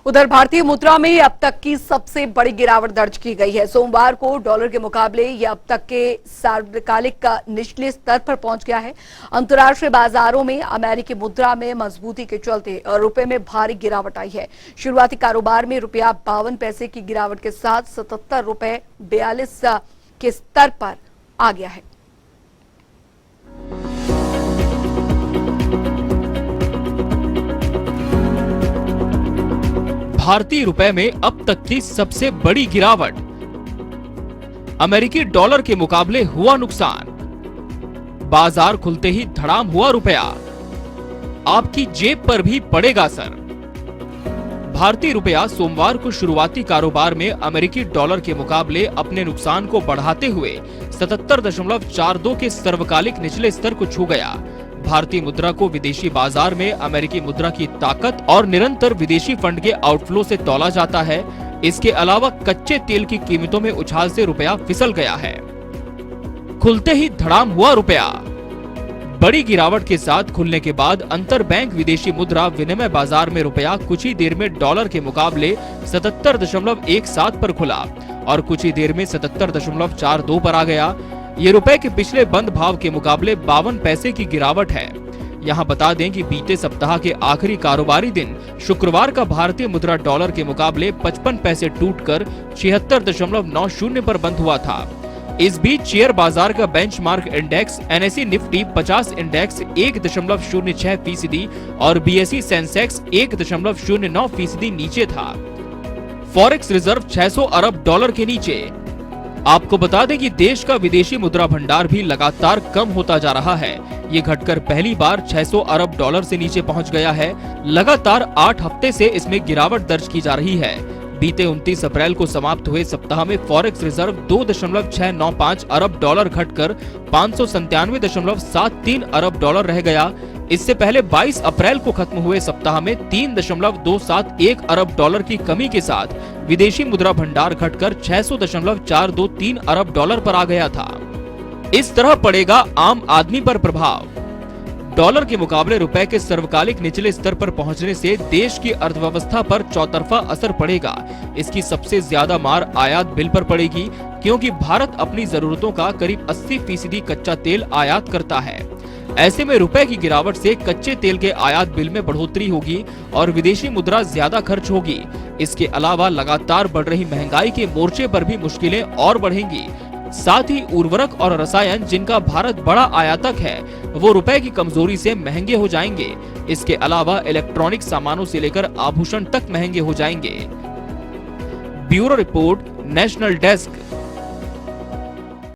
उधर भारतीय मुद्रा में अब तक की सबसे बड़ी गिरावट दर्ज की गई है। सोमवार को डॉलर के मुकाबले यह अब तक के सार्वकालिक का निचले स्तर पर पहुंच गया है। अंतर्राष्ट्रीय बाजारों में अमेरिकी मुद्रा में मजबूती के चलते और रुपए में भारी गिरावट आई है। शुरुआती कारोबार में रुपया 52 पैसे की गिरावट के साथ 77 रुपए 42 के स्तर पर आ गया है। भारतीय रुपए में अब तक की सबसे बड़ी गिरावट। अमेरिकी डॉलर के मुकाबले हुआ नुकसान। बाजार खुलते ही धड़ाम हुआ रुपया। आपकी जेब पर भी पड़ेगा असर। भारतीय रुपया सोमवार को शुरुआती कारोबार में अमेरिकी डॉलर के मुकाबले अपने नुकसान को बढ़ाते हुए 77.42 के सर्वकालिक निचले स्तर को छू गया। भारतीय मुद्रा को विदेशी बाजार में अमेरिकी मुद्रा की ताकत और निरंतर विदेशी फंड के आउटफ्लो से तौला जाता है। इसके अलावा कच्चे तेल की कीमतों में उछाल से रुपया फिसल गया है। खुलते ही धड़ाम हुआ रुपया। बड़ी गिरावट के साथ खुलने के बाद अंतर बैंक विदेशी मुद्रा विनिमय बाजार में रुपया कुछ ही देर में डॉलर के मुकाबले 77.17 पर खुला और कुछ ही देर में 77.42 पर आ गया। ये रुपए के पिछले बंद भाव के मुकाबले 52 पैसे की गिरावट है। यहाँ बता दें कि बीते सप्ताह के आखिरी कारोबारी दिन शुक्रवार का भारतीय मुद्रा डॉलर के मुकाबले 55 पैसे टूटकर 76.90 पर बंद हुआ था। इस बीच शेयर बाजार का benchmark index NSE Nifty 50 index 1.06% और BSE सेंसेक्स 1.09% नीचे था। फॉरेक्स रिजर्व 600 अरब डॉलर के नीचे। आपको बता दें कि देश का विदेशी मुद्रा भंडार भी लगातार कम होता जा रहा है। ये घटकर पहली बार 600 अरब डॉलर से नीचे पहुंच गया है। लगातार 8 हफ्ते से इसमें गिरावट दर्ज की जा रही है। बीते 29 अप्रैल को समाप्त हुए सप्ताह में फॉरेक्स रिजर्व 2.695 अरब डॉलर घटकर 597.73 अरब डॉलर रह गया। इससे पहले 22 अप्रैल को खत्म हुए सप्ताह में 3.271 अरब डॉलर की कमी के साथ विदेशी मुद्रा भंडार घटकर 600.423 अरब डॉलर पर आ गया था। इस तरह पड़ेगा आम आदमी पर प्रभाव। डॉलर के मुकाबले रुपए के सर्वकालिक निचले स्तर पर पहुंचने से देश की अर्थव्यवस्था पर चौतरफा असर पड़ेगा। इसकी सबसे ज्यादा मार आयात बिल पर पड़ेगी, क्योंकि भारत अपनी जरूरतों का करीब 80% कच्चा तेल आयात करता है। ऐसे में रुपए की गिरावट से कच्चे तेल के आयात बिल में बढ़ोतरी होगी और विदेशी मुद्रा ज्यादा खर्च होगी। इसके अलावा लगातार बढ़ रही महंगाई के मोर्चे पर भी मुश्किलें और बढ़ेंगी। साथ ही उर्वरक और रसायन, जिनका भारत बड़ा आयातक है, वो रुपए की कमजोरी से महंगे हो जाएंगे। इसके अलावा इलेक्ट्रॉनिक सामानों से लेकर आभूषण तक महंगे हो जाएंगे। Bureau report, national desk.